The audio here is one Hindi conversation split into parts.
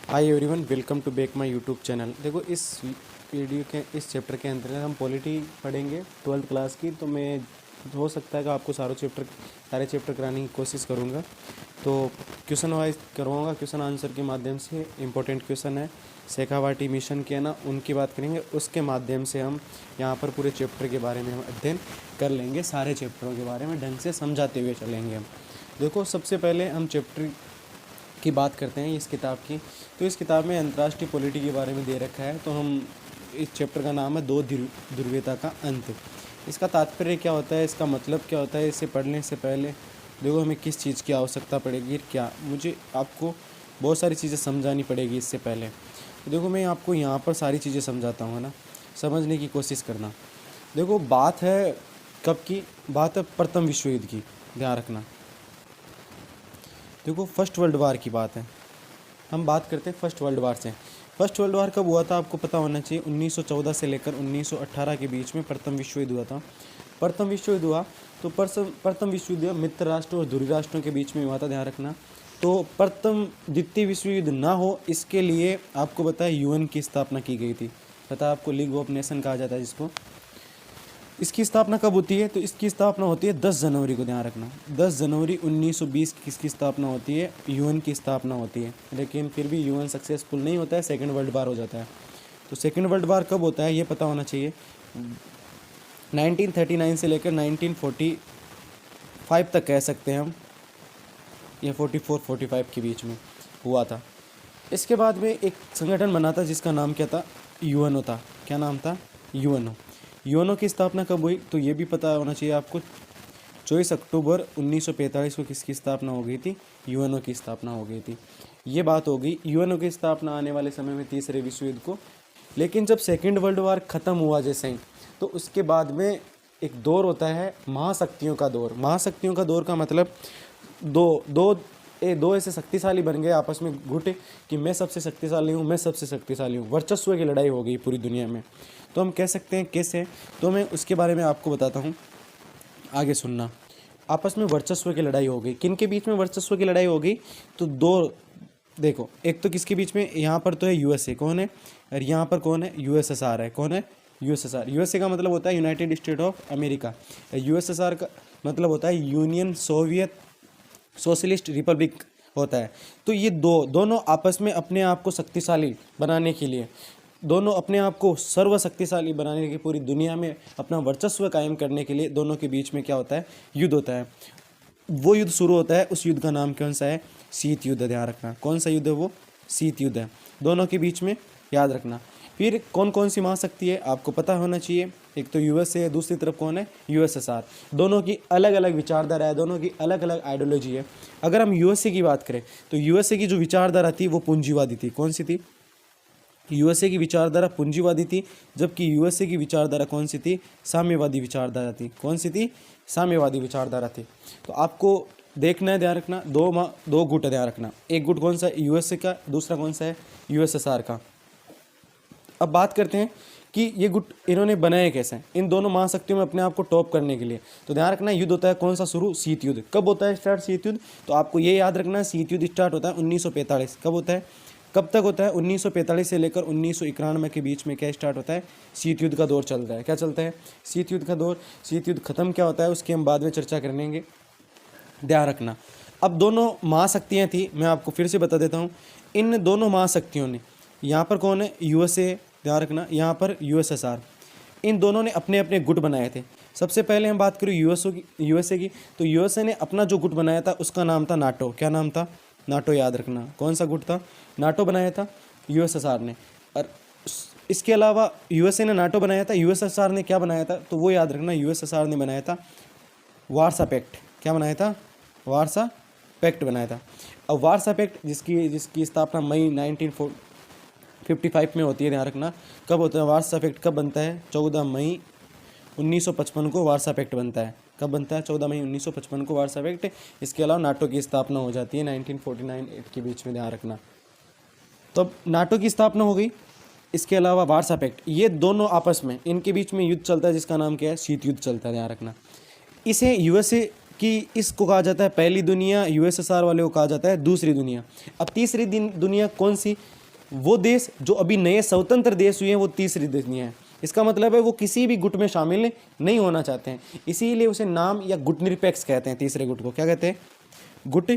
Hi everyone, welcome to back my YouTube channel. देखो, इस वीडियो के इस चैप्टर के अंतर्गत हम पॉलिटी पढ़ेंगे 12th क्लास की। तो मैं हो सकता है कि आपको सारे चैप्टर कराने की कोशिश करूँगा। तो क्वेश्चन वाइज करवाऊँगा, क्वेश्चन आंसर के माध्यम से। इंपॉर्टेंट क्वेश्चन है शेखावाटी मिशन के ना, उनकी बात करेंगे। उसके माध्यम से हम यहाँ पर पूरे चैप्टर के बारे में हम अध्ययन कर लेंगे। सारे चैप्टरों के बारे में ढंग से समझाते हुए चलेंगे हम। देखो, सबसे पहले हम चैप्टर की बात करते हैं इस किताब की। तो इस किताब में अंतर्राष्ट्रीय पॉलिटी के बारे में दे रखा है। तो हम इस चैप्टर का नाम है दो ध्रुवीयता का अंत। इसका तात्पर्य क्या होता है, इसका मतलब क्या होता है, इसे पढ़ने से पहले देखो हमें किस चीज़ की आवश्यकता पड़ेगी, क्या मुझे आपको बहुत सारी चीज़ें समझानी पड़ेगी इससे पहले। तो देखो, मैं आपको यहाँ पर सारी चीज़ें समझाता हूँ, है ना। समझने की कोशिश करना। देखो, बात है कब की, बात है प्रथम विश्व युद्ध की, ध्यान रखना। देखो, फर्स्ट वर्ल्ड वार की बात है, हम बात करते हैं फर्स्ट वर्ल्ड वार से। फर्स्ट वर्ल्ड वार कब हुआ था आपको पता होना चाहिए। 1914 से लेकर 1918 के बीच में प्रथम विश्व युद्ध हुआ था। प्रथम विश्व युद्ध हुआ तो प्रथम विश्व युद्ध मित्र राष्ट्र और ध्रुवीय राष्ट्रों के बीच में हुआ था, ध्यान रखना। तो प्रथम द्वितीय विश्व युद्ध ना हो, इसके लिए आपको पता है यूएन की स्थापना की गई थी। पता है आपको, लीग ऑफ नेशन कहा जाता है जिसको। इसकी स्थापना कब होती है, तो इसकी स्थापना होती है 10 जनवरी को, ध्यान रखना। 10 जनवरी 1920 की इसकी स्थापना होती है, यूएन की स्थापना होती है। लेकिन फिर भी यूएन सक्सेसफुल नहीं होता है, सेकेंड वर्ल्ड वार हो जाता है। तो सेकेंड वर्ल्ड वार कब होता है ये पता होना चाहिए। 1939 से लेकर 1945 तक कह सकते हैं हम, या 44-45 के बीच में हुआ था। इसके बाद में एक संगठन बना था जिसका नाम क्या था, यूएनओ था। क्या नाम था, यूएनओ। यूएनओ की स्थापना कब हुई तो ये भी पता होना चाहिए आपको। 24 अक्टूबर 1945 को किसकी स्थापना हो गई थी, यूएनओ की स्थापना हो गई थी। ये बात हो गई यूएनओ की स्थापना आने वाले समय में तीसरे विश्व युद्ध को। लेकिन जब सेकेंड वर्ल्ड वार ख़त्म हुआ जैसे ही, तो उसके बाद में एक दौर होता है महाशक्तियों का दौर। महाशक्तियों का दौर का मतलब दो ऐसे शक्तिशाली बन गए आपस में गुट, कि मैं सबसे शक्तिशाली हूँ, मैं सबसे शक्तिशाली हूँ। वर्चस्व की लड़ाई हो गई पूरी दुनिया में। तो हम कह सकते हैं कैसे, तो मैं उसके बारे में आपको बताता हूँ, आगे सुनना। आपस में वर्चस्व की लड़ाई हो गई। किन के बीच में वर्चस्व की लड़ाई हो गई, तो दो देखो, एक तो किसके बीच में, यहाँ पर तो है यूएसए, कौन है, और यहाँ पर कौन है, यूएसएसआर है। कौन है, यूएसएसआर। यूएसए का मतलब होता है United state of America. USSR का मतलब होता है यूनियन सोवियत सोशलिस्ट रिपब्लिक होता है। तो ये दोनों आपस में अपने आप को शक्तिशाली बनाने के लिए, दोनों अपने आप को सर्वशक्तिशाली बनाने की, पूरी दुनिया में अपना वर्चस्व कायम करने के लिए दोनों के बीच में क्या होता है, युद्ध होता है। वो युद्ध शुरू होता है, उस युद्ध का नाम कौन सा है, शीत युद्ध। ध्यान रखना, कौन सा युद्ध है वो, शीत युद्ध है। दोनों के बीच में, याद रखना। फिर कौन कौन सी महाशक्ति है आपको पता होना चाहिए। एक तो यूएसए है, दूसरी तरफ कौन है, यूएसएसआर। दोनों की अलग अलग विचारधारा है, दोनों की अलग अलग आइडियोलॉजी है। अगर हम यूएसए की बात करें तो यूएसए की जो विचारधारा थी वो पूंजीवादी थी। कौन सी थी, यूएसए की विचारधारा पूंजीवादी थी, जबकि यूएसए की विचारधारा कौन सी थी, साम्यवादी विचारधारा थी। कौन सी थी, साम्यवादी विचारधारा थी। तो आपको देखना है, ध्यान रखना, दो गुट है, ध्यान रखना। एक गुट कौन सा है, यूएसए का, दूसरा कौन सा है, यूएसएसआर का। अब बात करते हैं कि ये गुट इन्होंने बनाए कैसे, इन दोनों महाशक्तियों में अपने आप को टॉप करने के लिए। तो ध्यान रखना, युद्ध होता है कौन सा शुरू, शीत युद्ध। कब होता है स्टार्ट शीत युद्ध, तो आपको ये याद रखना है, शीत युद्ध स्टार्ट होता है 1945। कब होता है, कब तक होता है, 1945 से लेकर 1991 के बीच में क्या स्टार्ट होता है, शीत युद्ध का दौर चल रहा है। क्या चलता है, शीत युद्ध का दौर। शीत युद्ध खत्म क्या होता है उसकी हम बाद में चर्चा करेंगे, ध्यान रखना। अब दोनों महाशक्तियाँ थी, मैं आपको फिर से बता देता हूँ। इन दोनों महाशक्तियों ने, यहाँ पर कौन है, यूएसए, ध्यान रखना, यहाँ पर यूएसएसआर। इन दोनों ने अपने अपने गुट बनाए थे। सबसे पहले हम बात करें यूएसए की, तो यूएसए ने अपना जो गुट बनाया था उसका नाम था नाटो। क्या नाम था, नाटो, याद रखना। कौन सा गुट था, नाटो बनाया था यूएसएसआर ने। और इसके अलावा यूएसए ने नाटो बनाया था, यूएसएसआर ने क्या बनाया था, तो वो याद रखना, यूएसएसआर ने बनाया था वारसा पैक्ट। क्या बनाया था, वारसा पैक्ट बनाया था। अब वारसा पैक्ट जिसकी स्थापना मई 1955 में होती है, ध्यान रखना। कब होता है वारसा पैक्ट, कब बनता है, 14 मई 1955 को वारसा पैक्ट बनता है। कब बनता है, 14 मई 1955 को वारसा पैक्ट। इसके अलावा नाटो की स्थापना हो जाती है 1949 के बीच में, ध्यान रखना। तो अब नाटो की स्थापना हो गई, इसके अलावा वारसा पैक्ट, ये दोनों आपस में, इनके बीच में युद्ध चलता है जिसका नाम क्या है, शीत युद्ध चलता है, ध्यान रखना। इसे यूएसए की, इसको कहा जाता है पहली दुनिया, यूएसएसआर वाले को कहा जाता है दूसरी दुनिया। अब तीसरी दुनिया कौन सी, वो देश जो अभी नए स्वतंत्र देश हुए हैं वो तीसरी दुनिया है। इसका मतलब है वो किसी भी गुट में शामिल नहीं होना चाहते हैं, इसीलिए उसे नाम या गुट निरपेक्ष कहते हैं। तीसरे गुट को क्या कहते हैं? गुट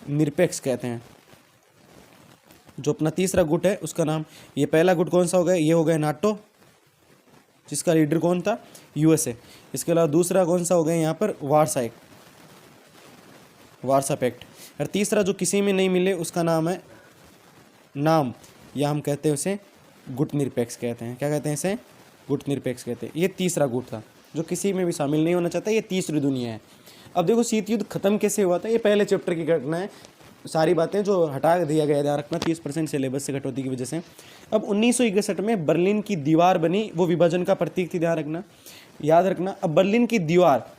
निरपेक्ष कहते हैं। जो अपना तीसरा गुट है उसका नाम, ये पहला गुट कौन सा हो गया? ये हो गया नाटो, जिसका लीडर कौन था? यूएसए। इसके अलावा दूसरा कौन सा हो गया यहाँ पर? वारसा पैक्ट। और तीसरा जो किसी में नहीं मिले उसका नाम है नाम, या हम कहते हैं उसे गुट निरपेक्ष कहते हैं। क्या कहते हैं इसे? गुट निरपेक्ष कहते हैं। ये तीसरा गुट था जो किसी में भी शामिल नहीं होना चाहता, ये तीसरी दुनिया है। अब देखो शीत युद्ध खत्म कैसे हुआ था, ये पहले चैप्टर की घटना है, सारी बातें जो हटा दिया गया, ध्यान रखना 30% सिलेबस से कटौती की वजह से। अब 1961 में बर्लिन की दीवार बनी, वो विभाजन का प्रतीक थी, ध्यान रखना, याद रखना। अब बर्लिन की दीवार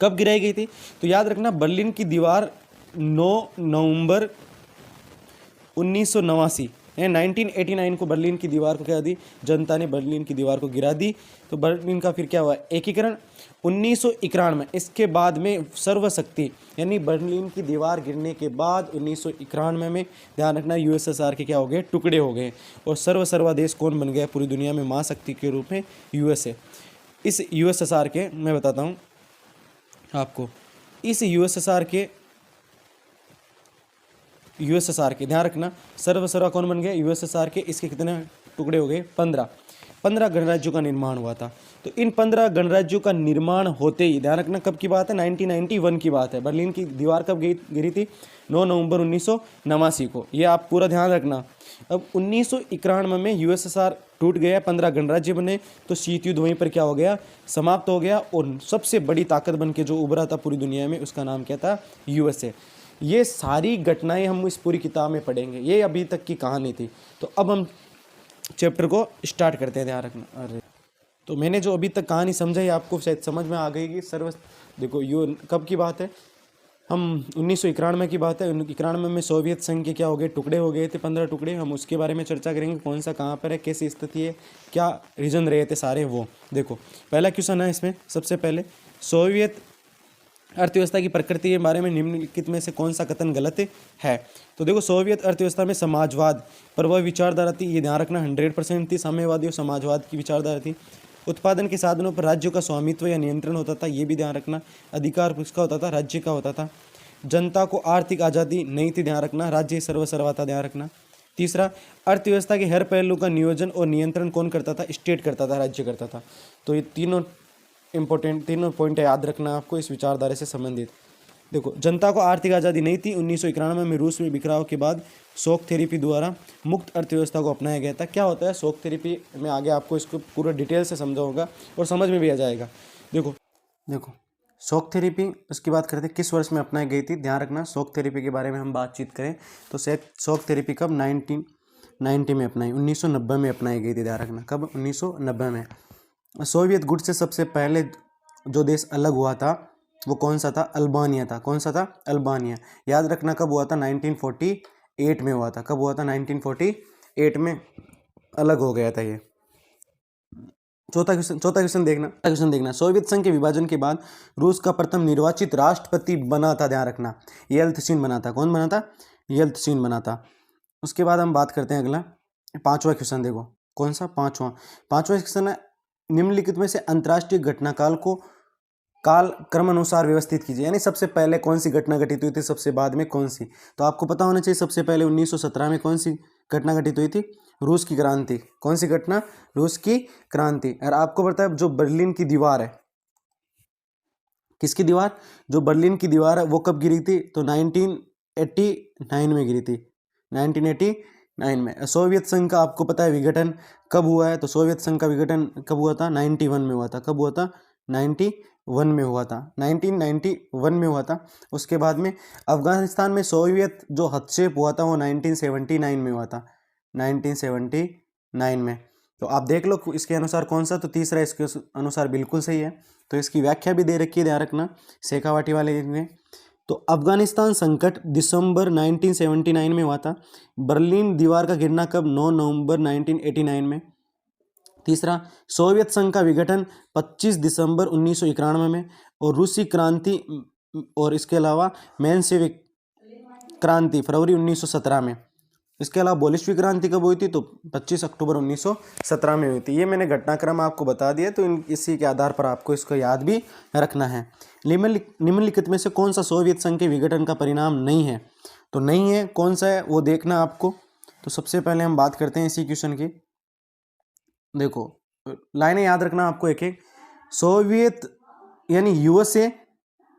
कब गिराई गई थी? तो याद रखना बर्लिन की दीवार 9 नवंबर 1989 1989 को बर्लिन की दीवार को क्या दी? जनता ने बर्लिन की दीवार को गिरा दी। तो बर्लिन का फिर क्या हुआ? एकीकरण 1991 में। इसके बाद में सर्वशक्ति, यानी बर्लिन की दीवार गिरने के बाद 1991 में ध्यान रखना यूएसएसआर के क्या हो गए? टुकड़े हो गए। और सर्वा देश कौन बन गया पूरी दुनिया में महाशक्ति के रूप में? यूएसए। इस यूएसएसआर के मैं बताता हूँ आपको, इस यूएसएसआर के ध्यान रखना सर्वा कौन बन गया? यूएसएसआर के। इसके कितने टुकड़े हो गए? 15 गणराज्यों का निर्माण हुआ था। तो इन 15 गणराज्यों का निर्माण होते ही, ध्यान रखना कब की बात है? 1991 की बात है। बर्लिन की दीवार कब गिरी थी? 9 नवंबर 1989 को। ये आप पूरा ध्यान रखना। अब 1991 में यूएसएसआर टूट गया, 15 गणराज्य बने, तो शीत युद्ध वहीं पर क्या हो गया? समाप्त हो गया। और सबसे बड़ी ताकत बन के जो उभरा था पूरी दुनिया में, उसका नाम क्या था? यूएसए। ये सारी घटनाएं हम इस पूरी किताब में पढ़ेंगे, ये अभी तक की कहानी थी। तो अब हम चैप्टर को स्टार्ट करते हैं, ध्यान रखना। अरे तो मैंने जो अभी तक कहानी समझाई आपको शायद समझ में आ गई कि देखो ये कब की बात है? हम 1991 की बात है। 1991 में सोवियत संघ के क्या हो गए? टुकड़े हो गए थे, 15 टुकड़े। हम उसके बारे में चर्चा करेंगे, कौन सा कहाँ पर है, कैसी स्थिति है, क्या रीजन रहे थे सारे। वो देखो पहला क्वेश्चन है इसमें, सबसे पहले सोवियत अर्थव्यवस्था की प्रकृति के बारे में निम्नलिखित में से कौन सा कथन गलत है? तो देखो सोवियत अर्थव्यवस्था में समाजवाद पर वह विचारधारा थी, ये ध्यान रखना 100% थी, साम्यवादी और समाजवाद की विचारधारा थी। उत्पादन के साधनों पर राज्यों का स्वामित्व या नियंत्रण होता था, ये भी ध्यान रखना। अधिकार किसका होता था? राज्य का होता था। जनता को आर्थिक आज़ादी नहीं थी, ध्यान रखना। राज्य सर्वसर्वा था, ध्यान रखना। तीसरा, अर्थव्यवस्था के हर पहलू का नियोजन और नियंत्रण कौन करता था? स्टेट करता था, राज्य करता था। तो ये तीनों पॉइंट याद रखना आपको इस विचारधारा से संबंधित। देखो जनता को आर्थिक आज़ादी नहीं थी। 1991 में रूस में बिखराव के बाद शॉक थेरेपी द्वारा मुक्त अर्थव्यवस्था को अपनाया गया था। क्या होता है शॉक थेरेपी? मैं आगे आपको इसको पूरा डिटेल से समझाऊंगा और समझ में भी आ जाएगा। देखो शॉक थेरेपी उसकी बात करते हैं, किस वर्ष में अपनाई गई थी? ध्यान रखना शॉक थेरेपी के बारे में हम बातचीत करें तो शॉक थेरेपी कब? 1990 में अपनाई, 1990 में अपनाई गई थी, ध्यान रखना। कब? 1990 में। सोवियत गुट से सबसे पहले जो देश अलग हुआ था वो कौन सा था? अल्बानिया था। कौन सा था? अल्बानिया। याद रखना कब हुआ था? 1948 में हुआ था। कब हुआ था? 1948 में अलग हो गया था ये। चौथा क्वेश्चन देखना। सोवियत संघ के विभाजन के बाद रूस का प्रथम निर्वाचित राष्ट्रपति बना था, ध्यान रखना, येल्त्सिन बना था। कौन बना था? येल्त्सिन बना था। उसके बाद हम बात करते हैं अगला 5वां क्वेश्चन। देखो कौन सा? पांचवा क्वेश्चन है, निम्नलिखित में से अंतर्राष्ट्रीय घटनाकाल को काल क्रम अनुसार व्यवस्थित कीजिए। यानी सबसे पहले कौन सी घटना घटित हुई थी, सबसे बाद में कौन सी? तो आपको पता होना चाहिए सबसे पहले 1917 में कौन सी घटना घटित हुई थी? रूस की क्रांति। कौन सी घटना? रूस की क्रांति। और आपको पता है जो बर्लिन की दीवार है, किसकी दीवार? जो बर्लिन की दीवार है वो कब गिरी थी? तो 1989 में गिरी थी, 1989 में। सोवियत संघ का आपको पता है विघटन कब हुआ है? तो सोवियत संघ का विघटन कब हुआ था? 91 में हुआ था। कब हुआ था? 91 में हुआ था, 1991 में हुआ था। उसके बाद में अफगानिस्तान में सोवियत जो हस्तक्षेप हुआ था वो 1979 में हुआ था, 1979 में। तो आप देख लो इसके अनुसार कौन सा? तो तीसरा इसके अनुसार बिल्कुल सही है। तो इसकी व्याख्या भी दे रखी है, ध्यान रखना, शेखावाटी वाले में। तो अफगानिस्तान संकट दिसंबर 1979 में हुआ था। बर्लिन दीवार का गिरना कब? 9 नवंबर 1989 में। तीसरा, सोवियत संघ का विघटन 25 दिसंबर 1991 में। और रूसी क्रांति और इसके अलावा मेंशेविक क्रांति फरवरी 1917 में। इसके अलावा बोल्शेविक क्रांति कब हुई थी? तो 25 अक्टूबर 1917 में हुई थी। ये मैंने घटनाक्रम आपको बता दिया, तो इसी के आधार पर आपको इसको याद भी रखना है। निम्नलिखित में से कौन सा सोवियत संघ के विघटन का परिणाम नहीं है? तो नहीं है, कौन सा है वो देखना आपको। तो सबसे पहले हम बात करते हैं इसी क्वेश्चन की। देखो लाइनें याद रखना आपको एक एक। सोवियत यानी यूएसए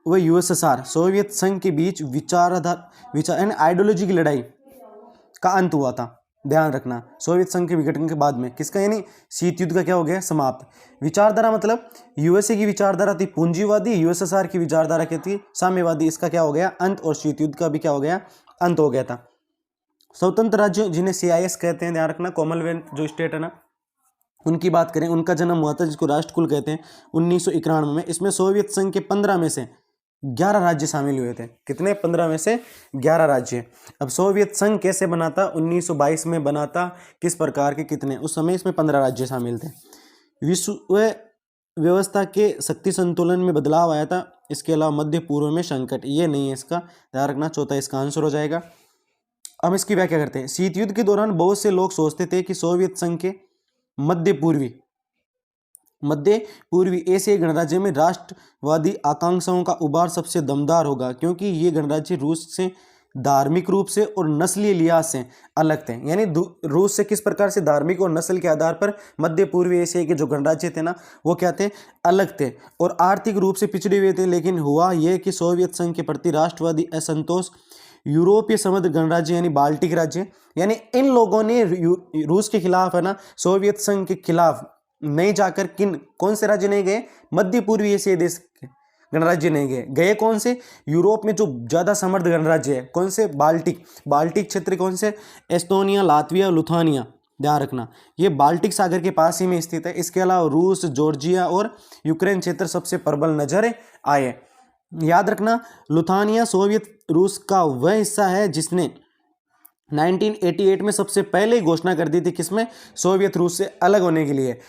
व यूएसएसआर, सोवियत संघ के बीच विचार यानी आइडियोलॉजी की लड़ाई का अंत हुआ था। ध्यान रखना, सोवियत संघ के विघटन के बाद में किसका, यानी शीत युद्ध का क्या हो गया, समाप्त। विचारधारा मतलब यूएसए की विचारधारा थी पूंजीवादी, यूएसएसआर की विचारधारा क्या थी, साम्यवादी। इसका क्या हो गया, अंत, और शीत युद्ध का भी क्या हो गया, अंत हो गया था। स्वतंत्र राज्यों जिन्हें CIS कहते हैं, ध्यान रखना, कॉमनवेल्थ जो स्टेट है ना, उनकी बात करें, उनका जन्म हुआ था जिसको राष्ट्रकुल कहते हैं 1991 में। इसमें सोवियत संघ के 15 में से 11 राज्य शामिल हुए थे। कितने? 15 में से 11 राज्य। अब सोवियत संघ कैसे बना था? 1922 में बना था। किस प्रकार के, कितने? उस समय इसमें 15 राज्य शामिल थे। विश्व व्यवस्था के शक्ति संतुलन में बदलाव आया था। इसके अलावा मध्य पूर्व में संकट, ये नहीं है, इसका ध्यान रखना, चौथा इसका आंसर हो जाएगा। अब इसकी व्याख्या करते हैं। शीत युद्ध के दौरान बहुत से लोग सोचते थे कि सोवियत संघ के मध्य पूर्वी एशियाई गणराज्य में राष्ट्रवादी आकांक्षाओं का उभार सबसे दमदार होगा, क्योंकि ये गणराज्य रूस से धार्मिक रूप से और नस्लीय लिहाज से अलग थे। यानी रूस से किस प्रकार से धार्मिक और नस्ल के आधार पर मध्य पूर्वी एशिया के जो गणराज्य थे ना, वो क्या थे, अलग थे, और आर्थिक रूप से पिछड़े हुए थे। लेकिन हुआ यह कि सोवियत संघ के प्रति राष्ट्रवादी असंतोष यूरोपीय समुद्र गणराज्य यानी बाल्टिक राज्य, यानी इन लोगों ने रूस के खिलाफ है ना, सोवियत संघ के खिलाफ नहीं जाकर कौन से राज्य नहीं गए, मध्य पूर्वी एशियाई देश के गणराज्य नहीं गए कौन से, यूरोप में जो ज्यादा समृद्ध गणराज्य है, कौन से, बाल्टिक क्षेत्र, कौन से, एस्टोनिया, लातविया, लुथानिया। ध्यान रखना, ये बाल्टिक सागर के पास ही में स्थित है। इसके अलावा रूस, जॉर्जिया और यूक्रेन क्षेत्र सबसे प्रबल नजर आए। याद रखना, लुथानिया सोवियत रूस का वह हिस्सा है जिसने 1988 में सबसे पहले घोषणा कर दी थी, किसमें, सोवियत रूस से अलग होने के लिए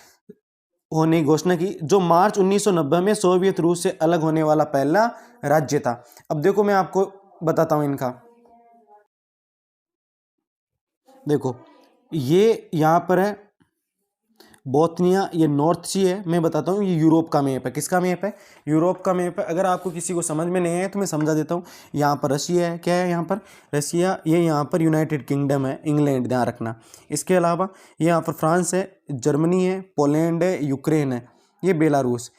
होने की घोषणा की, जो मार्च 1990 में सोवियत रूस से अलग होने वाला पहला राज्य था। अब देखो मैं आपको बताता हूं इनका। देखो ये यहां पर है बोस्निया, ये नॉर्थ सी है। मैं बताता हूँ, ये यूरोप का मैप है। किसका मैप है, यूरोप का मैप है। अगर आपको किसी को समझ में नहीं आए तो मैं समझा देता हूँ। यहाँ पर रशिया है, क्या है यहाँ पर, रशिया। ये यहाँ पर यूनाइटेड किंगडम है, इंग्लैंड, ध्यान रखना। इसके अलावा ये यहाँ पर फ्रांस है, जर्मनी है, पोलैंड है, यूक्रेन है, ये बेलारूस।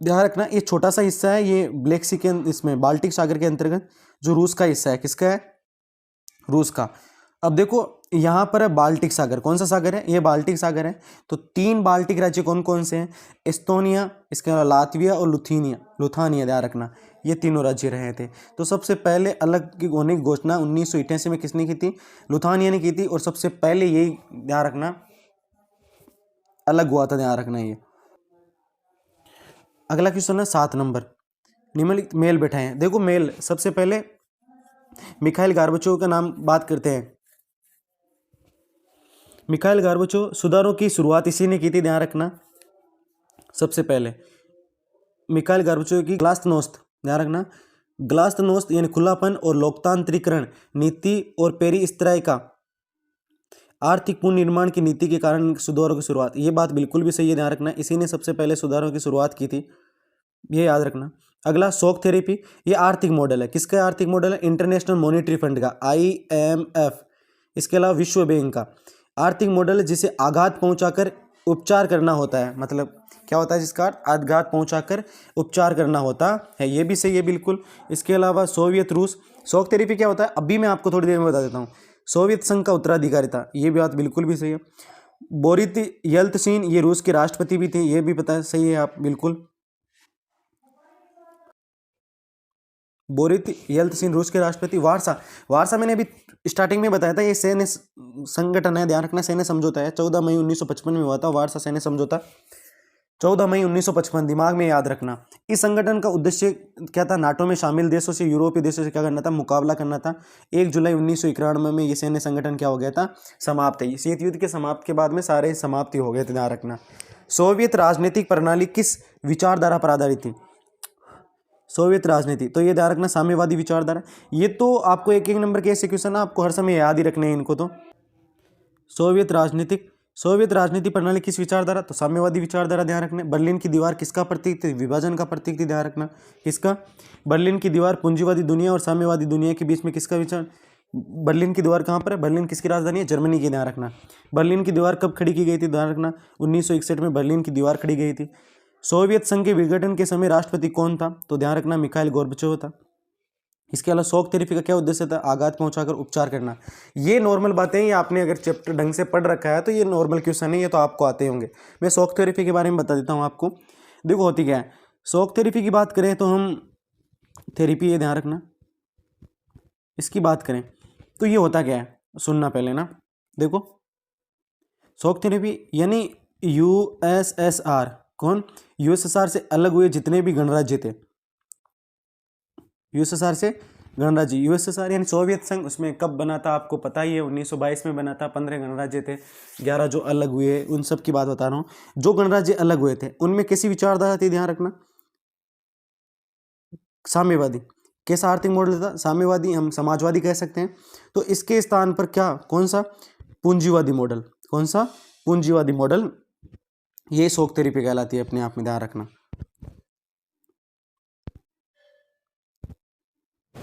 ध्यान रखना, ये छोटा सा हिस्सा है, ये ब्लैक सी के इसमें बाल्टिक सागर के अंतर्गत जो रूस का हिस्सा है। किसका है, रूस का। अब देखो यहाँ पर है बाल्टिक सागर, कौन सा सागर है, ये बाल्टिक सागर है। तो 3 बाल्टिक राज्य कौन कौन से हैं, एस्टोनिया, इसके अलावा लातविया और लुथानिया। ध्यान रखना, ये तीनों राज्य रहे थे। तो सबसे पहले अलग होने की घोषणा 1988 में किसने की थी, लुथानिया ने की थी, और सबसे पहले यही ध्यान रखना अलग हुआ था। ध्यान रखना ये। अगला क्वेश्चन है 7 नंबर, निम्नलिखित मेल बैठाएं। देखो मेल, सबसे पहले मिखाइल गार्बाचोव का नाम बात करते हैं। मिखाइल गार्बाचोव, सुधारों की शुरुआत इसी ने की थी, ध्यान रखना। सबसे पहले मिखाइल गार्बाचोव की ग्लास्तनोस्त, ध्यान रखना, ग्लास्तनोस्त यानी खुलापन और लोकतांत्रिकरण नीति और पेरिस्त्राइका आर्थिक पुनर्निर्माण की नीति के कारण सुधारों की शुरुआत। ये बात बिल्कुल भी सही है, ध्यान रखना। इसी ने सबसे पहले सुधारों की शुरुआत की थी, ये याद रखना। अगला शॉक थेरेपी, ये आर्थिक मॉडल है। किसका आर्थिक मॉडल है, इंटरनेशनल मॉनेटरी फंड का, IMF। इसके अलावा विश्व बैंक का आर्थिक मॉडल है, जिसे आघात पहुंचाकर उपचार करना होता है। मतलब क्या होता है, जिसका आघात पहुंचाकर उपचार करना होता है, ये भी सही है बिल्कुल। इसके अलावा सोवियत रूस, शॉक थेरेपी क्या होता है, अभी मैं आपको थोड़ी देर में बता देता हूँ। सोवियत संघ का उत्तराधिकारी था, ये बात बिल्कुल भी सही है। बोरिस येल्त्सिन, ये रूस के राष्ट्रपति भी थे, ये भी पता है, सही है आप बिल्कुल। बोरिस येल्त्सिन रूस के राष्ट्रपति। वारसा मैंने अभी स्टार्टिंग में बताया था, ये सैन्य संगठन है, ध्यान रखना, सैन्य समझौता है। 14 मई 1955 में हुआ था वारसा सैन्य समझौता, 14 मई 1955, दिमाग में याद रखना। इस संगठन का उद्देश्य क्या था, नाटो में शामिल देशों से, यूरोपीय देशों से क्या करना था, मुकाबला करना था। 1 जुलाई 1991 में ये सैन्य संगठन क्या हो गया था, समाप्त है। शीत युद्ध के समाप्त के बाद में सारे समाप्ति हो गए थे, ध्यान रखना। सोवियत राजनीतिक प्रणाली किस विचारधारा पर आधारित थी, सोवियत राजनीति, तो ये ध्यान रखना साम्यवादी विचारधारा। ये तो आपको एक एक नंबर के ऐसे क्वेश्चन आपको हर समय याद ही रखने हैं इनको। तो सोवियत राजनीति प्रणाली किस विचारधारा, तो साम्यवादी विचारधारा ध्यान रखना। बर्लिन की दीवार किसका प्रतीक थी, विभाजन का प्रतीक थी, ध्यान रखना। किसका, बर्लिन की दीवार पूंजीवादी दुनिया और साम्यवादी दुनिया के बीच में किसका विचार। बर्लिन की दीवार कहाँ पर है, बर्लिन किसकी राजधानी है, जर्मनी की, ध्यान रखना। बर्लिन की दीवार कब खड़ी की गई थी, ध्यान रखना 1961 में बर्लिन की दीवार खड़ी गई थी। सोवियत संघ के विघटन के समय राष्ट्रपति कौन था, तो ध्यान रखना मिखाइल गोर्बाचोव था। इसके अलावा शॉक थेरेपी का क्या उद्देश्य था, आघात पहुंचाकर उपचार करना। ये नॉर्मल बातें हैं, ये आपने अगर चैप्टर ढंग से पढ़ रखा है तो ये नॉर्मल क्वेश्चन है, ये तो आपको आते होंगे। मैं शॉक थेरेपी के बारे में बता देता हूँ आपको। देखो होती क्या है, शॉक थेरेपी की बात करें तो हम थेरेपी, ये ध्यान रखना, इसकी बात करें तो ये होता क्या है, सुनना पहले ना। देखो शॉक थेरेपी यानी यूएसएसआर, कौन, यूएसएसआर से अलग हुए जितने भी गणराज्य थे, यूएसएसआर से गणराज्य, यूएसएसआर यानी सोवियत संघ, उसमें कब बना था आपको पता ही है, 1922 में बना था। 15 गणराज्य थे, 11 जो अलग हुए, उन सब की बात बता रहा हूँ। जो गणराज्य अलग हुए थे उनमें कैसी विचारधारा थी, ध्यान रखना, साम्यवादी। कैसा आर्थिक मॉडल था, साम्यवादी, हम समाजवादी कह सकते हैं। तो इसके स्थान पर क्या, कौन सा, पूंजीवादी मॉडल, कौन सा, पूंजीवादी मॉडल, ये शॉक थेरेपी कहलाती है, अपने आप में ध्यान रखना।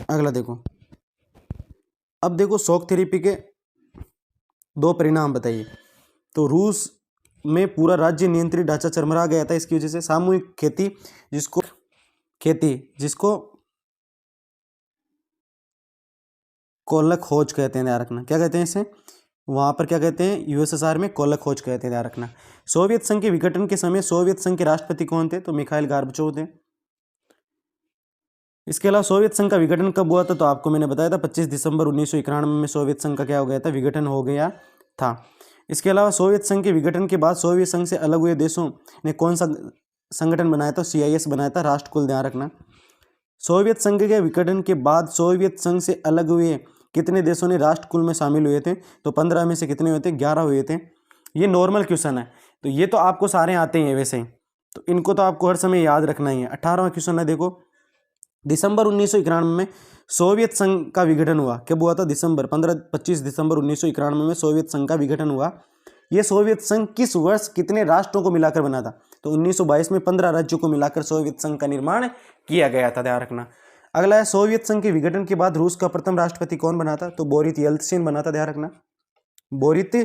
अगला देखो, अब देखो शॉक थेरेपी के दो परिणाम बताइए। तो रूस में पूरा राज्य नियंत्रित ढांचा चरमरा गया था, इसकी वजह से सामूहिक खेती, जिसको कोलक खोज कहते हैं, ध्यान रखना। क्या कहते हैं इसे, वहां पर क्या कहते हैं, यूएसएसआर में कोलक खोज कहते हैं, ध्यान रखना। सोवियत संघ के विघटन के समय सोवियत संघ के राष्ट्रपति कौन थे, तो मिखाइल गोर्बाचोव थे। इसके अलावा सोवियत संघ का विघटन कब हुआ था, तो आपको मैंने बताया था 25 दिसंबर 1991 में सोवियत संघ का क्या हो गया था, विघटन हो गया था। इसके अलावा सोवियत संघ के विघटन के बाद सोवियत संघ से अलग हुए देशों ने कौन सा संगठन बनाया था, CIS बनाया था, राष्ट्रकुल, ध्यान रखना। सोवियत संघ के विघटन के बाद सोवियत संघ से अलग हुए कितने देशों ने राष्ट्रकुल में शामिल हुए थे, तो 15 में से कितने हुए थे, 11 हुए थे। ये नॉर्मल क्वेश्चन है, तो ये तो आपको सारे आते हैं वैसे ही, तो इनको तो आपको हर समय याद रखना ही है। 18वां क्वेश्चन है, देखो दिसंबर 1991 में सोवियत संघ का विघटन हुआ, कब हुआ था, 25 दिसंबर 1991 में सोवियत संघ का विघटन हुआ। यह सोवियत संघ किस वर्ष कितने राष्ट्रों को मिलाकर बना था, तो 1922 में 15 राज्यों को मिलाकर सोवियत संघ का निर्माण किया गया था, ध्यान रखना। अगला है, सोवियत संघ के विघटन के बाद रूस का प्रथम राष्ट्रपति कौन बना था, तो बोरिस येल्त्सिन बना था, ध्यान रखना, बोरिस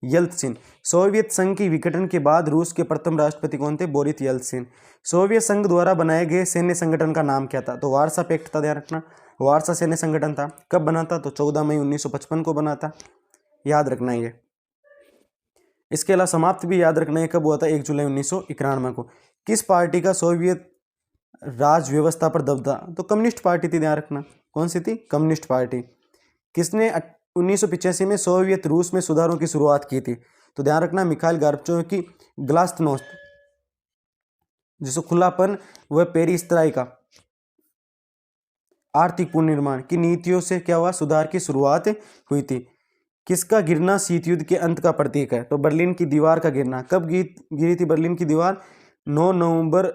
येल्त्सिन। सोवियत संघ के विघटन के बाद रूस के प्रथम राष्ट्रपति कौन थे, बोरिस येल्त्सिन। सोवियत संघ द्वारा बनाए गए सैन्य संगठन का नाम क्या था, तो वार्सा पैक्ट था, ध्यान रखना, वार्सा सैन्य संगठन था। कब बना था, तो 14 मई 1955 को बना था, याद रखना ये। इसके अलावा समाप्त भी याद रखना है, कब हुआ था, 1 जुलाई 1991 को। किस पार्टी का सोवियत राज व्यवस्था पर दबदबा, तो कम्युनिस्ट पार्टी थी, ध्यान रखना, कौन सी थी, कम्युनिस्ट पार्टी। किसने 1985 में सोवियत रूस में सुधारों की शुरुआत की थी, तो ध्यान रखना मिखाइल गोर्बाचोव की ग्लास्नोस्त, जिसको खुलापन व पेरिस तराई का आर्थिक पुनर्निर्माण की नीतियों से क्या हुआ, सुधार की शुरुआत हुई थी। किसका गिरना शीत युद्ध के अंत का प्रतीक है, तो बर्लिन की दीवार का गिरना। कब गिरी थी बर्लिन की दीवार, 9 नवंबर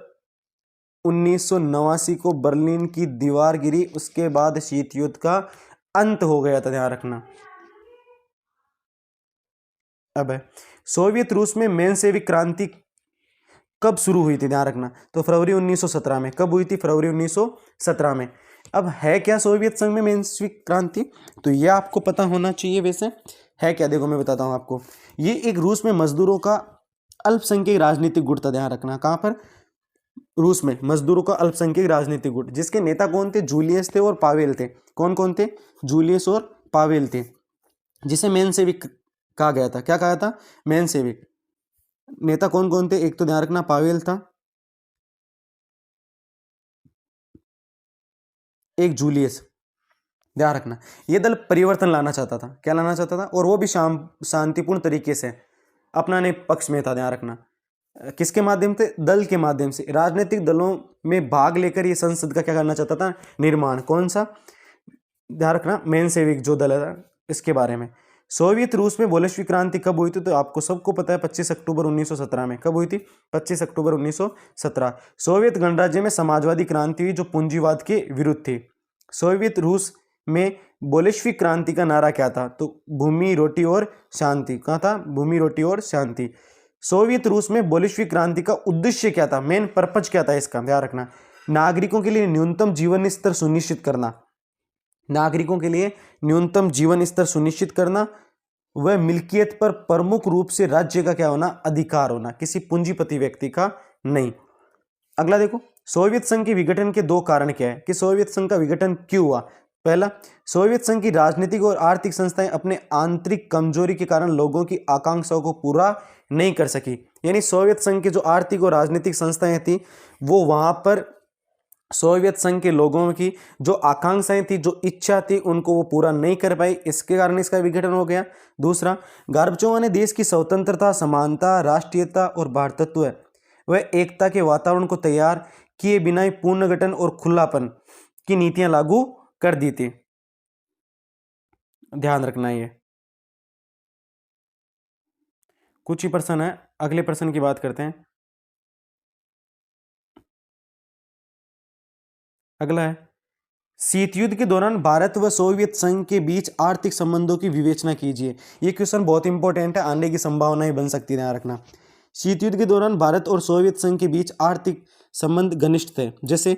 1989 को बर्लिन की दीवार गिरी, उसके बाद शीत युद्ध का अंत हो गया था, ध्यान रखना। अब है, सोवियत रूस में मेंशेविक क्रांति कब शुरू हुई थी, ध्यान रखना, तो फरवरी 1917 में। कब हुई थी, फरवरी 1917 में। अब है क्या सोवियत संघ में मेंशेविक क्रांति, तो ये आपको पता होना चाहिए। वैसे है क्या, देखो मैं बताता हूँ आपको। ये एक रूस में मजदूरों का अल्पसंख्यक राजनीतिक गुट था, ध्यान रखना। कहाँ पर, रूस में मजदूरों का अल्पसंख्यक राजनीतिक गुट, जिसके नेता कौन थे, जूलियस थे और पावेल थे। कौन कौन थे, जूलियस और पावेल थे, जिसे मेंशेविक कहा गया था। क्या कहा था, मेंशेविक। नेता कौन कौन थे, एक तो ध्यान रखना पावेल था, एक जूलियस, ध्यान रखना। ये दल परिवर्तन लाना चाहता था, क्या लाना चाहता था, और वो भी शांतिपूर्ण तरीके से अपनाने पक्ष में था, ध्यान रखना। किसके माध्यम से, दल के माध्यम से, राजनीतिक दलों में भाग लेकर ये संसद का क्या करना चाहता था, निर्माण। कौन सा, ध्यान रखना, मेंशेविक जो दल है इसके बारे में। सोवियत रूस में बोल्शेविक क्रांति कब हुई थी? तो आपको सबको पता है 25 अक्टूबर 1917 में। कब हुई थी? 25 अक्टूबर 1917। सोवियत गणराज्य में समाजवादी क्रांति हुई जो पूंजीवाद के विरुद्ध थी। सोवियत रूस में बोल्शेविक क्रांति का नारा क्या था? तो भूमि, रोटी और शांति। कहाँ था? भूमि, रोटी और शांति। सोवियत रूस में बोल्शेविक क्रांति का उद्देश्य क्या था? मेन पर्पज क्या था इसका? ध्यान रखना। नागरिकों के लिए न्यूनतम जीवन स्तर सुनिश्चित करना, नागरिकों के लिए न्यूनतम जीवन स्तर सुनिश्चित करना, वह मिल्कियत पर प्रमुख रूप से राज्य का क्या होना? अधिकार होना, किसी पूंजीपति व्यक्ति का नहीं। अगला देखो, सोवियत संघ के विघटन के दो कारण क्या है कि सोवियत संघ का विघटन क्यों हुआ? पहला, सोवियत संघ की राजनीतिक और आर्थिक संस्थाएं अपने आंतरिक कमजोरी के कारण लोगों की आकांक्षाओं को पूरा नहीं कर सकी। यानी सोवियत संघ की जो आर्थिक और राजनीतिक संस्थाएं थी वो वहां पर सोवियत संघ के लोगों की जो आकांक्षाएं थी, जो इच्छा थी, उनको वो पूरा नहीं कर पाई, इसके कारण इसका विघटन हो गया। दूसरा, गोर्बाचोव ने देश की स्वतंत्रता, समानता, राष्ट्रीयता और भारतत्व वह एकता के वातावरण को तैयार किए बिना ही पूर्ण गठन और खुलापन की नीतियां लागू कर दी थी। ध्यान रखना ये कुछ ही प्रश्न है, अगले प्रश्न की बात करते हैं। अगला है, शीत युद्ध के दौरान भारत व सोवियत संघ के बीच आर्थिक संबंधों की विवेचना कीजिए। ये क्वेश्चन बहुत इंपॉर्टेंट है, आने की संभावना ही बन सकती है, ध्यान रखना। शीत युद्ध के दौरान भारत और सोवियत संघ के बीच आर्थिक संबंध घनिष्ठ थे। जैसे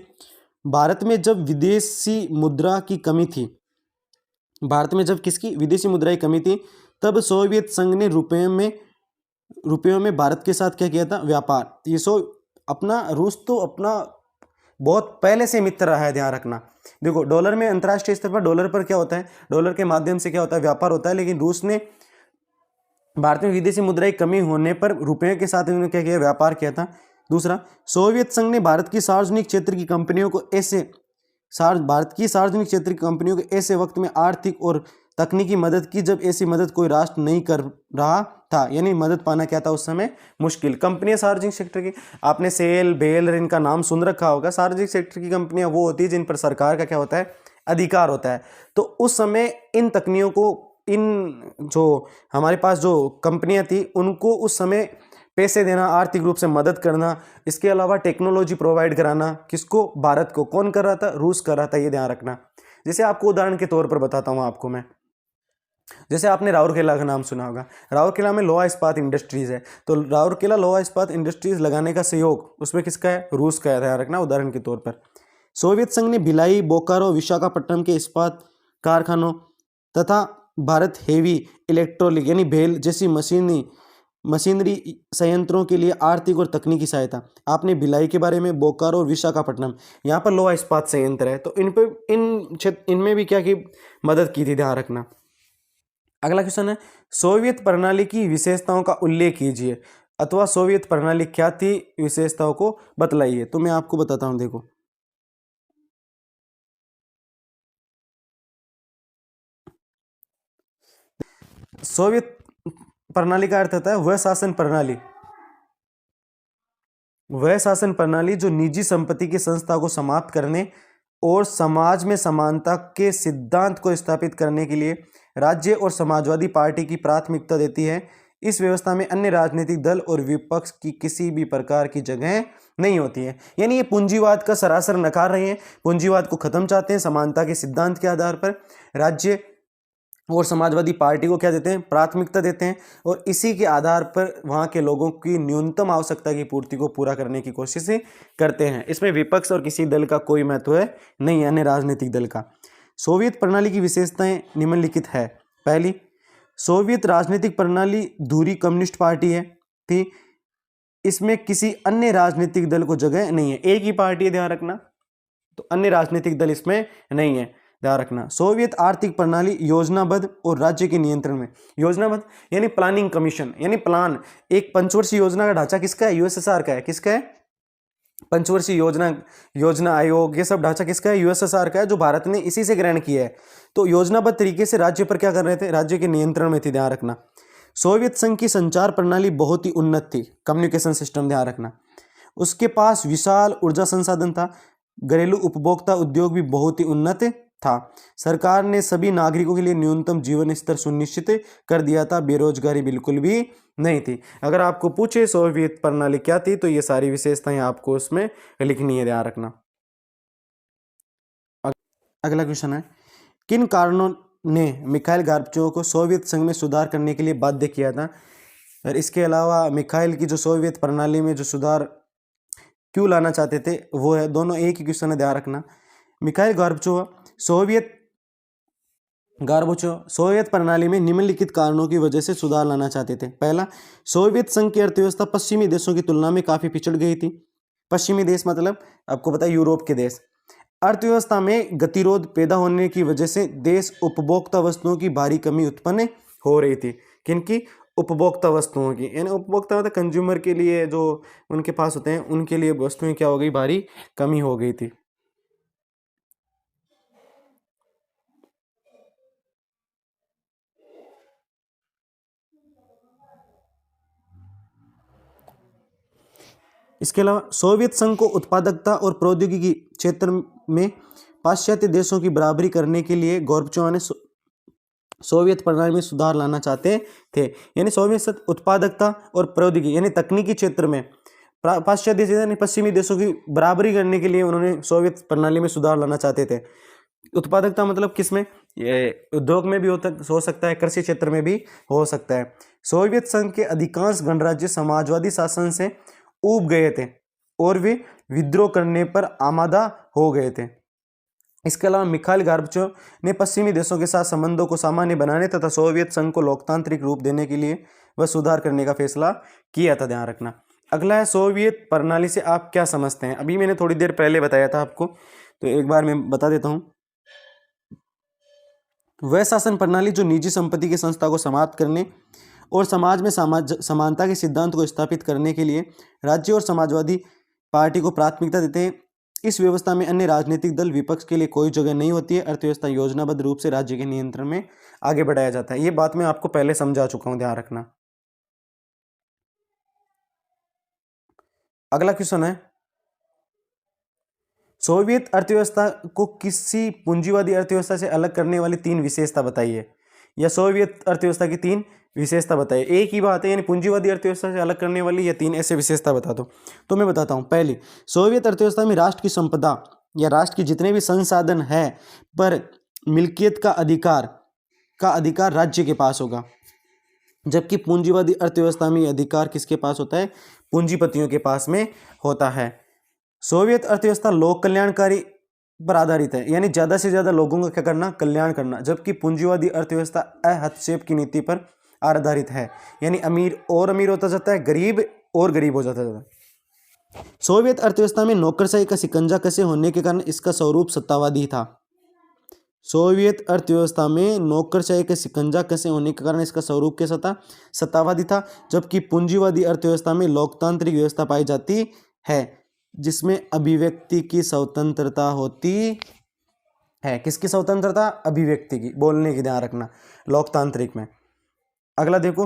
भारत में जब विदेशी मुद्रा की कमी थी, भारत में जब किसकी? विदेशी मुद्रा की कमी थी, तब सोवियत संघ ने रुपयों में भारत के साथ क्या किया था? व्यापार। ये रूस तो अपना बहुत पहले से मित्र रहा है, ध्यान रखना। देखो, डॉलर में अंतर्राष्ट्रीय स्तर पर डॉलर पर क्या होता है? डॉलर के माध्यम से क्या होता है? व्यापार होता है। लेकिन रूस ने भारत में विदेशी मुद्रा की कमी होने पर रुपये के साथ उन्होंने क्या किया? व्यापार किया था। दूसरा, सोवियत संघ ने भारत की सार्वजनिक क्षेत्र की कंपनियों को ऐसे वक्त में आर्थिक और तकनीकी मदद की जब ऐसी मदद कोई राष्ट्र नहीं कर रहा था। यानी मदद पाना क्या था उस समय? मुश्किल। कंपनियां सार्वजनिक सेक्टर की, आपने सेल, बेल, इनका नाम सुन रखा होगा। सार्वजनिक सेक्टर की कंपनियां वो होती है जिन पर सरकार का क्या होता है? अधिकार होता है। तो उस समय इन तकनीकों को, इन जो हमारे पास जो कंपनियां थी, उनको उस समय पैसे देना, आर्थिक रूप से मदद करना, इसके अलावा टेक्नोलॉजी प्रोवाइड कराना, किसको? भारत को। कौन कर रहा था? रूस कर रहा था, ये ध्यान रखना। जैसे आपको उदाहरण के तौर पर बताता हूं आपको मैं, जैसे आपने राउरकेला का नाम सुना होगा। राउरकेला में लोहा इस्पात इंडस्ट्रीज है, तो राउरकेला लोहा इस्पात इंडस्ट्रीज लगाने का सहयोग उसमें किसका है? रूस का है, ध्यान रखना। उदाहरण के तौर पर सोवियत संघ ने भिलाई, बोकारो, विशाखापट्टनम के इस्पात कारखानों तथा भारत हेवी इलेक्ट्रॉनिक यानी भेल जैसी मशीनरी संयंत्रों के लिए आर्थिक और तकनीकी सहायता। आपने भिलाई के बारे में, बोकारो और विशाखापट्टनम, यहाँ पर लोहा इस्पात संयंत्र है, तो इनमें भी क्या की मदद की थी, ध्यान रखना। अगला क्वेश्चन है, सोवियत प्रणाली की विशेषताओं का उल्लेख कीजिए, अथवा सोवियत प्रणाली क्या थी, विशेषताओं को बतलाइए। तो मैं आपको बताता हूं, देखो, सोवियत प्रणाली का अर्थ होता है वह शासन प्रणाली जो निजी संपत्ति की संस्था को समाप्त करने और समाज में समानता के सिद्धांत को स्थापित करने के लिए राज्य और समाजवादी पार्टी की प्राथमिकता देती है। इस व्यवस्था में अन्य राजनीतिक दल और विपक्ष की किसी भी प्रकार की जगह नहीं होती है। यानी ये पूंजीवाद का सरासर नकार रहे हैं, पूंजीवाद को खत्म चाहते हैं, समानता के सिद्धांत के आधार पर राज्य और समाजवादी पार्टी को क्या देते हैं? प्राथमिकता देते हैं, और इसी के आधार पर वहाँ के लोगों की न्यूनतम आवश्यकता की पूर्ति को पूरा करने की कोशिश करते हैं। इसमें विपक्ष और किसी दल का कोई महत्व है नहीं, यानी राजनीतिक दल का। सोवियत प्रणाली की विशेषताएं निम्नलिखित है। पहली, सोवियत राजनीतिक प्रणाली धुरी कम्युनिस्ट पार्टी है, थी। इसमें किसी अन्य राजनीतिक दल को जगह नहीं है, एक ही पार्टी है, ध्यान रखना, तो अन्य राजनीतिक दल इसमें नहीं है, ध्यान रखना। सोवियत आर्थिक प्रणाली योजनाबद्ध और राज्य के नियंत्रण में। योजनाबद्ध यानी प्लानिंग कमीशन, यानी प्लान, एक पंचवर्षीय योजना का ढांचा किसका है? यूएसएसआर का है। किसका है? पंचवर्षीय योजना आयोग, ये सब ढांचा किसका है? यूएसएसआर का है, जो भारत ने इसी से ग्रहण किया है। तो योजनाबद्ध तरीके से राज्य पर क्या कर रहे थे? राज्य के नियंत्रण में थी, ध्यान रखना। सोवियत संघ की संचार प्रणाली बहुत ही उन्नत थी, कम्युनिकेशन सिस्टम, ध्यान रखना। उसके पास विशाल ऊर्जा संसाधन था, घरेलू उपभोक्ता उद्योग भी बहुत ही उन्नत था। सरकार ने सभी नागरिकों के लिए न्यूनतम जीवन स्तर सुनिश्चित कर दिया था, बेरोजगारी बिल्कुल भी नहीं थी। अगर आपको पूछे सोवियत प्रणाली क्या थी तो ये सारी विशेषताएं आपको उसमें लिखनी है, ध्यान रखना। अगला क्वेश्चन है, किन कारणों ने मिखाइल गार्बचोव को सोवियत संघ में सुधार करने के लिए बाध्य किया था? और इसके अलावा मिखाइल की जो सोवियत प्रणाली में जो सुधार क्यों लाना चाहते थे वो है, दोनों एक ही क्वेश्चन है, ध्यान रखना। मिखाइल गार्बचोव सोवियत प्रणाली में निम्नलिखित कारणों की वजह से सुधार लाना चाहते थे। पहला, सोवियत संघ की अर्थव्यवस्था पश्चिमी देशों की तुलना में काफी पिछड़ गई थी। पश्चिमी देश मतलब आपको पता है यूरोप के देश। अर्थव्यवस्था में गतिरोध पैदा होने की वजह से देश उपभोक्ता वस्तुओं की भारी कमी उत्पन्न हो रही थी। किनकी? उपभोक्ता वस्तुओं की, यानी उपभोक्ता मतलब कंज्यूमर के लिए जो उनके पास होते हैं उनके लिए वस्तुएं क्या हो गई, भारी कमी हो गई थी। इसके अलावा सोवियत संघ को उत्पादकता और प्रौद्योगिकी क्षेत्र में पाश्चात्य देशों की बराबरी करने के लिए गोर्बाचोव ने सोवियत प्रणाली में सुधार लाना चाहते थे। यानी सोवियत उत्पादकता और प्रौद्योगिकी यानी तकनीकी क्षेत्र में पाश्चात्य यानी पश्चिमी देशों की बराबरी करने के लिए उन्होंने सोवियत प्रणाली में सुधार लाना चाहते थे। उत्पादकता मतलब किसमें? ये उद्योग में भी हो सकता है, कृषि क्षेत्र में भी हो सकता है। सोवियत संघ के अधिकांश गणराज्य समाजवादी शासन से ऊब गए थे और वे विद्रोह करने पर आमादा हो गए थे। इसके अलावा मिखाइल गार्बचोव ने पश्चिमी देशों के साथ संबंधों को सामान्य बनाने तथा सोवियत संघ को लोकतांत्रिक रूप देने के लिए वह सुधार करने का फैसला किया था, ध्यान रखना। अगला है, सोवियत प्रणाली से आप क्या समझते हैं? अभी मैंने थोड़ी देर पहले बताया था आपको, तो एक बार मैं बता देता हूं। वह शासन प्रणाली जो निजी संपत्ति की संस्था को समाप्त करने और समाज में समानता के सिद्धांत को स्थापित करने के लिए राज्य और समाजवादी पार्टी को प्राथमिकता देते हैं। इस व्यवस्था में अन्य राजनीतिक दल विपक्ष के लिए कोई जगह नहीं होती है। अर्थव्यवस्था योजनाबद्ध रूप से राज्य के नियंत्रण में आगे बढ़ाया जाता है। ये बात मैं आपको पहले समझा चुका हूं, ध्यान रखना। अगला क्वेश्चन है, सोवियत अर्थव्यवस्था को किसी पूंजीवादी अर्थव्यवस्था से अलग करने वाली 3 विशेषता बताइए, या सोवियत अर्थव्यवस्था की 3 विशेषता बताइए। एक ही बात है, यानी पूंजीवादी अर्थव्यवस्था से अलग करने वाली या 3 ऐसे विशेषता बता दो। तो मैं बताता हूं। पहली, सोवियत अर्थव्यवस्था में राष्ट्र की संपदा या राष्ट्र के जितने भी संसाधन है पर मिल्कियत का अधिकार राज्य के पास होगा, जबकि पूंजीवादी अर्थव्यवस्था में अधिकार किसके पास होता है? पूंजीपतियों के पास में होता है। सोवियत अर्थव्यवस्था लोक कल्याणकारी पर आधारित है, यानी ज्यादा से ज्यादा लोगों का क्या करना? कल्याण करना, जबकि पूंजीवादी अर्थव्यवस्था हस्तक्षेप की नीति पर आधारित है, यानी अमीर और अमीर होता जाता है, गरीब और गरीब हो जाता है। सोवियत अर्थव्यवस्था में नौकरशाही का शिकंजा कसे होने के कारण इसका स्वरूप सत्तावादी था। सोवियत अर्थव्यवस्था में नौकरशाही का शिकंजा कसे होने के कारण इसका स्वरूप कैसा था? सत्तावादी था। जबकि पूंजीवादी अर्थव्यवस्था में लोकतांत्रिक व्यवस्था पाई जाती है, जिसमें अभिव्यक्ति की स्वतंत्रता होती है। किसकी स्वतंत्रता? अभिव्यक्ति की, बोलने की, ध्यान रखना, लोकतांत्रिक में। अगला देखो,